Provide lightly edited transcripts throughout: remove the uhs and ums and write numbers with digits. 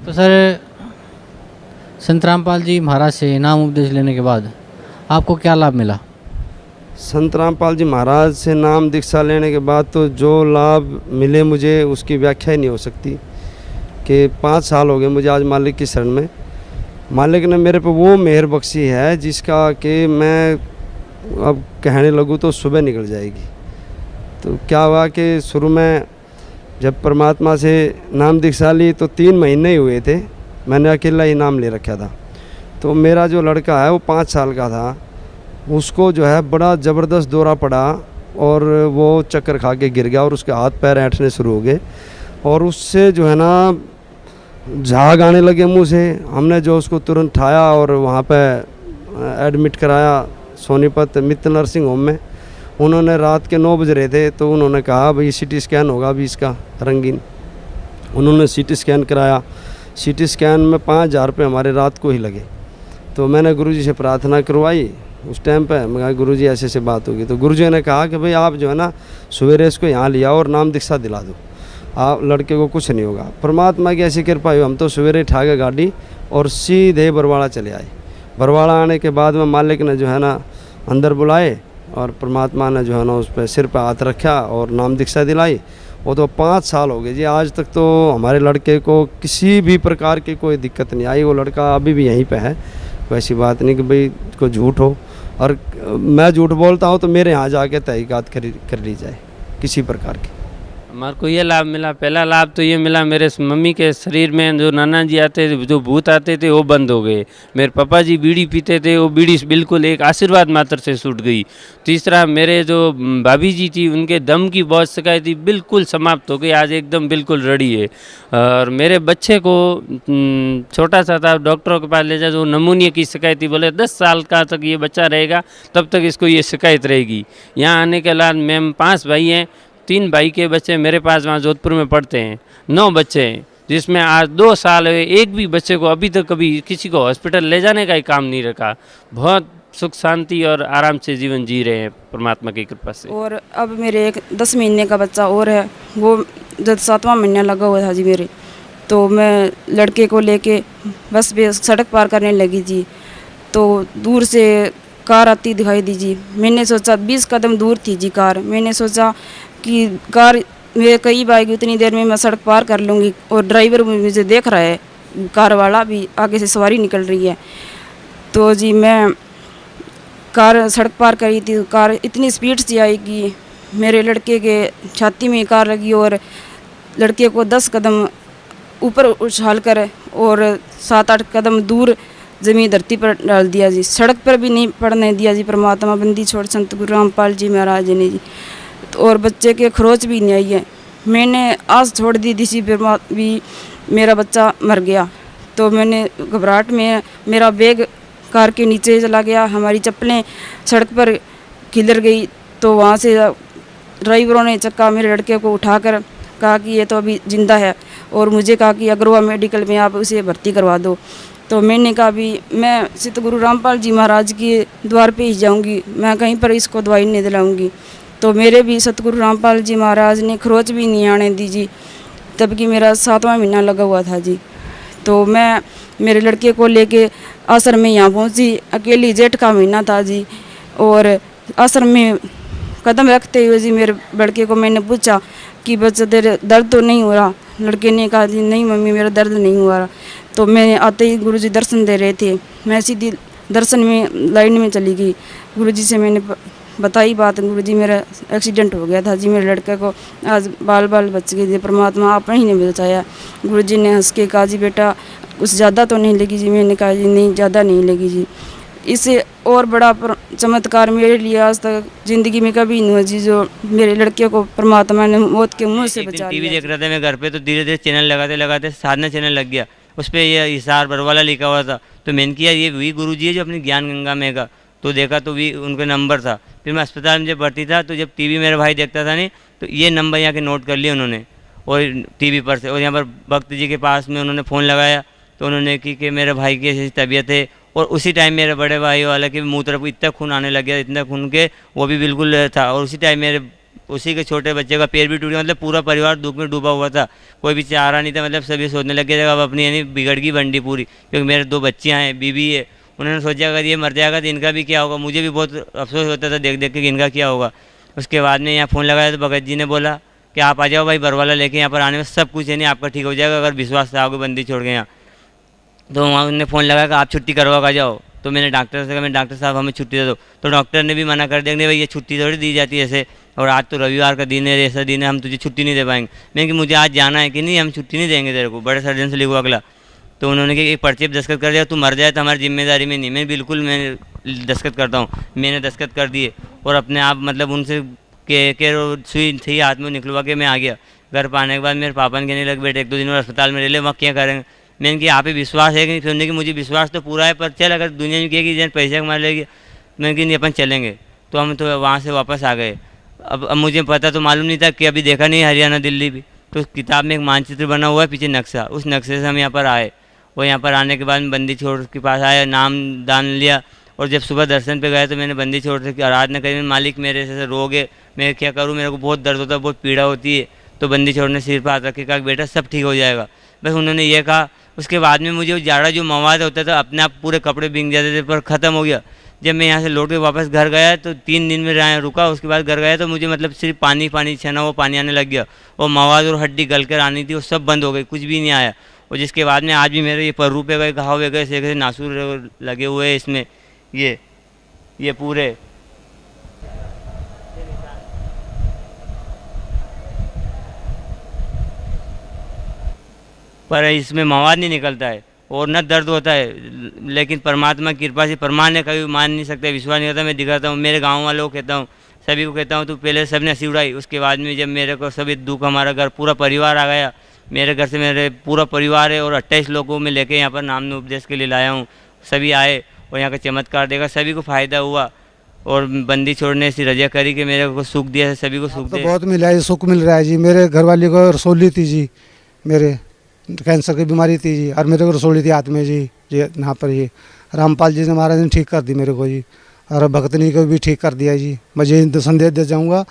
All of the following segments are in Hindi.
तो सर संत रामपाल जी महाराज से नाम उपदेश लेने के बाद आपको क्या लाभ मिला? संत रामपाल जी महाराज से नाम दीक्षा लेने के बाद तो जो लाभ मिले मुझे उसकी व्याख्या ही नहीं हो सकती। कि 5 साल हो गए मुझे आज मालिक की शरण में। मालिक ने मेरे पे वो मेहर बख्शी है जिसका कि मैं अब कहने लगूँ तो सुबह निकल जाएगी। तो क्या हुआ कि शुरू में जब परमात्मा से नाम दीक्षा ली तो 3 महीने ही हुए थे, मैंने अकेला ही नाम ले रखा था। तो मेरा जो लड़का है वो 5 साल का था, उसको जो है बड़ा ज़बरदस्त दौरा पड़ा और वो चक्कर खा के गिर गया और उसके हाथ पैर ऐंठने शुरू हो गए और उससे जो है ना झाग आने लगे मुंह से। हमने जो उसको तुरंत उठाया और वहाँ पे एडमिट कराया सोनीपत मित्तल नर्सिंग होम में। उन्होंने रात के 9 बज रहे थे तो उन्होंने कहा भाई CT स्कैन होगा अभी इसका रंगीन। उन्होंने CT स्कैन कराया। CT स्कैन में 5,000 रुपये हमारे रात को ही लगे। तो मैंने गुरुजी से प्रार्थना करवाई उस टाइम पे। मैं कहा गुरुजी ऐसे ऐसे बात होगी। तो गुरुजी ने कहा कि भाई आप जो है ना सवेरे इसको यहाँ लिया और नाम दीक्षा दिला दो, आप लड़के को कुछ नहीं होगा। परमात्मा की ऐसी कृपा हुई, हम तो सवेरे उठा के गाड़ी और सीधे बरवाड़ा चले आए। बरवाड़ा आने के बाद में मालिक ने जो है ना अंदर बुलाए और परमात्मा ने जो है ना उस पर सिर पर हाथ रखा और नाम दीक्षा दिलाई। वो तो 5 साल हो गए जी। आज तक तो हमारे लड़के को किसी भी प्रकार की कोई दिक्कत नहीं आई। वो लड़का अभी भी यहीं पे है। वैसी बात नहीं कि भाई को झूठ हो, और मैं झूठ बोलता हूँ तो मेरे यहाँ जाके तहकीकात कर ली जाए किसी प्रकार की। हमारे को ये लाभ मिला। पहला लाभ तो ये मिला, मेरे मम्मी के शरीर में जो नाना जी आते थे, जो भूत आते थे वो बंद हो गए। मेरे पापा जी बीड़ी पीते थे, वो बीड़ी बिल्कुल एक आशीर्वाद मात्र से छूट गई। तीसरा, मेरे जो भाभी जी थी उनके दम की बहुत शिकायत थी, बिल्कुल समाप्त हो गई, आज एकदम बिल्कुल रेडी है। और मेरे बच्चे को छोटा सा था, डॉक्टरों के पास ले जा, जो नमूनिया की शिकायत थी, बोले 10 साल का तक ये बच्चा रहेगा तब तक इसको ये शिकायत रहेगी। यहाँ आने के बाद मैम 5 भाई हैं, 3 भाई के बच्चे मेरे पास वहाँ जोधपुर में पढ़ते हैं, 9 बच्चे हैं, जिसमें आज 2 साल हुए एक भी बच्चे को अभी तक कभी किसी को हॉस्पिटल ले जाने का ही काम नहीं रखा। बहुत सुख शांति और आराम से जीवन जी रहे हैं परमात्मा की कृपा से। और अब मेरे एक 10 महीने का बच्चा और है, वो जब 7वां महीना लगा हुआ था जी मेरे, तो मैं लड़के को लेके बस पे सड़क पार करने लगी जी। तो दूर से कार आती दिखाई दी जी। मैंने सोचा 20 कदम दूर थी जी कार। मैंने सोचा कि कार मेरे करीब आएगी, उतनी देर में मैं सड़क पार कर लूँगी। और ड्राइवर मुझे देख रहा है, कार वाला भी, आगे से सवारी निकल रही है। तो जी मैं कार सड़क पार करी थी, कार इतनी स्पीड से आई कि मेरे लड़के के छाती में कार लगी और लड़के को 10 कदम ऊपर उछाल कर और 7-8 कदम दूर ज़मीन धरती पर डाल दिया जी। सड़क पर भी नहीं पड़ने दिया जी। परमात्मा बंदी छोड़ संत गुरु रामपाल जी महाराज ने जी। और बच्चे के खरोच भी नहीं आई है। मैंने आस छोड़ दी थी भी मेरा बच्चा मर गया। तो मैंने घबराहट में मेरा बैग कार के नीचे चला गया, हमारी चप्पलें सड़क पर खिलर गई। तो वहाँ से ड्राइवरों ने चक्का मेरे लड़के को उठाकर कहा कि ये तो अभी ज़िंदा है, और मुझे कहा कि अग्रवा मेडिकल में आप उसे भर्ती करवा दो। तो मैंने कहा भी मैं सिद्ध गुरु रामपाल जी महाराज के द्वार पे ही जाऊंगी, मैं कहीं पर इसको दवाई नहीं दिलाऊंगी। तो मेरे भी सतगुरु रामपाल जी महाराज ने खरोच भी नहीं आने दी जी, तब कि मेरा 7वां महीना लगा हुआ था जी। तो मैं मेरे लड़के को लेके आश्रम में यहाँ पहुँची, अकेली, जेठ का महीना था जी। और आश्रम में कदम रखते हुए जी मेरे लड़के को मैंने पूछा कि बच्चा तेरे दर्द तो नहीं हो रहा? लड़के ने कहा जी नहीं मम्मी मेरा दर्द नहीं हो रहा। तो मैं आते ही गुरुजी दर्शन दे रहे थे, मैं सीधी दर्शन में लाइन में चली गई। गुरुजी से मैंने बताई बात, गुरुजी मेरा एक्सीडेंट हो गया था जी, मेरे लड़के को आज बाल बाल बच गए जी, परमात्मा आपने ही ने बचाया। गुरुजी ने हंस के कहा जी बेटा कुछ ज़्यादा तो नहीं लगी जी? मैंने कहा जी नहीं ज़्यादा नहीं लगी जी। इससे और बड़ा चमत्कार मेरे लिए आज तक ज़िंदगी में कभी नहीं हुआ जी, जो मेरे लड़के को परमात्मा ने मौत के मुँह से बचा लिया। टीवी देख रहे थे मैं घर पे, तो धीरे धीरे चैनल लगाते लगाते साधना चैनल लग गया, उस पर ये हिसार बरवाला लिखा हुआ था। तो मैंने किया ये वही गुरुजी है जो अपनी ज्ञान गंगा में का, तो देखा तो भी उनका नंबर था। फिर मैं अस्पताल में जब भर्ती था तो जब टीवी मेरा भाई देखता था नहीं, तो ये नंबर यहाँ के नोट कर लिए उन्होंने और टीवी पर से, और यहाँ पर भक्त जी के पास में उन्होंने फ़ोन लगाया तो उन्होंने की कि मेरे भाई की ऐसी तबीयत है। और उसी टाइम मेरे बड़े भाई वाला के मुँह तरफ इतना खून आने लग गया, इतना खून के वो भी बिल्कुल था। और उसी टाइम मेरे उसी के छोटे बच्चे का पैर भी टूट गया, मतलब पूरा परिवार दुख में डूबा हुआ था, कोई भी चारा नहीं था। मतलब सभी सोचने लगे थे अब अपनी यानी बिगड़ गई बंडी पूरी, क्योंकि मेरे 2 बच्चियाँ हैं, बीवी है। उन्होंने सोचा अगर ये मर जाएगा तो इनका भी क्या होगा। मुझे भी बहुत अफसोस होता था देख देख के कि इनका क्या होगा। उसके बाद में यहाँ फ़ोन लगाया तो भगत जी ने बोला कि आप आ जाओ भाई, बरवाला लेके यहाँ पर आने में सब कुछ है नहीं आपका ठीक हो जाएगा अगर विश्वास से आओगे बंदी छोड़ के यहाँ। तो वहाँ उन्होंने फ़ोन लगाया कि आप छुट्टी करवा कर जाओ। तो मैंने डॉक्टर से कहा मैं डॉक्टर साहब हमें छुट्टी दे दो, तो डॉक्टर ने भी मना कर दिया कि भाई ये छुट्टी थोड़ी दी जाती है ऐसे, और आज तो रविवार का दिन है, ऐसा दिन है हम तुझे छुट्टी नहीं दे पाएंगे। मैंने कि मुझे आज जाना है कि नहीं, हम छुट्टी नहीं देंगे तेरे को, बड़े सर्जन से लिखो अगला। तो उन्होंने कहा एक पर्चे पर दस्तखत कर दिया, तू मर जाए तो हमारी जिम्मेदारी में नहीं। मैं बिल्कुल मैं दस्तखत करता हूँ। मैंने दस्तखत कर दिए और अपने आप मतलब उनसे के सुई थी हाथ में निकलवा के मैं आ गया। घर पर आने के बाद मेरे पापा ने कहने लगे बेटे 1-2 दिन और अस्पताल में रह ले, वहाँ क्या करेंगे। मैंने कि यहाँ पे विश्वास है कि सुनने की, मुझे विश्वास तो पूरा है, पर चल अगर दुनिया में कहेगी जन पैसे कमा लेगी, मैंने कि नहीं अपन चलेंगे। तो हम तो वहाँ से वापस आ गए। अब मुझे पता तो मालूम नहीं था कि अभी देखा नहीं हरियाणा दिल्ली भी, तो उस किताब में एक मानचित्र बना हुआ है पीछे नक्शा, उस नक्शे से हम यहाँ पर आए। और यहाँ पर आने के बाद मैं बंदी छोड़ के पास आया, नाम दान लिया, और जब सुबह दर्शन पे गए तो मैंने बंदी छोड़ से आराधना करी, मालिक मेरे से रोग है, मैं क्या करूँ, मेरे को बहुत दर्द होता है, बहुत पीड़ा होती है। तो बंदी छोड़ ने सिर पर हाथ रख के कहा बेटा सब ठीक हो जाएगा, बस उन्होंने ये कहा। उसके बाद में मुझे जाड़ा जो मवाद होता था अपने आप पूरे कपड़े भीग जाते थे, पर ख़त्म हो गया। जब मैं यहाँ से लौट के वापस घर गया तो 3 दिन में रुका, उसके बाद घर गया तो मुझे मतलब सिर्फ पानी छना वो पानी आने लग गया, और मवाद और हड्डी गल कर आनी थी वो सब बंद हो गई, कुछ भी नहीं आया। और जिसके बाद में आज भी मेरे ये पर्रू पे गए, घाव पे गए, से नासूर लगे हुए हैं इसमें, ये पूरे। पर इसमें मवाद नहीं निकलता है और न दर्द होता है, लेकिन परमात्मा की कृपा से परमाने कभी मान नहीं सकते, विश्वास नहीं होता। मैं दिखाता हूँ मेरे गांव वालों को, कहता हूँ सभी को कहता हूँ, तो पहले सब ने हंसी उड़ाई। उसके बाद में जब मेरे को सभी दुख, हमारा घर पूरा परिवार आ गया, मेरे घर से मेरे पूरा परिवार है और 28 लोगों में लेके यहाँ पर नाम उपदेश के लिए लाया हूँ। सभी आए और यहाँ का चमत्कार देखा, सभी को फ़ायदा हुआ, और बंदी छोड़ने से रजा करी कि मेरे को सुख दिया, सभी को सुख तो दिया। बहुत मिला है, सुख मिल रहा है जी। मेरे घरवाली को रसोली थी जी, मेरे कैंसर की बीमारी थी जी, और मेरे को रसोली थी हाथ में जी यहाँ पर ये रामपाल जी ने महाराज ने ठीक कर दी मेरे को जी, और भक्तनी को भी ठीक कर दिया जी। मैं ये संदेश दे जाऊँगा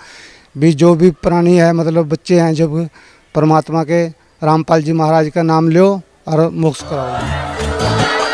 भी जो भी प्राणी है, मतलब बच्चे हैं, जब परमात्मा के रामपाल जी महाराज का नाम लो और मोक्ष कराओ।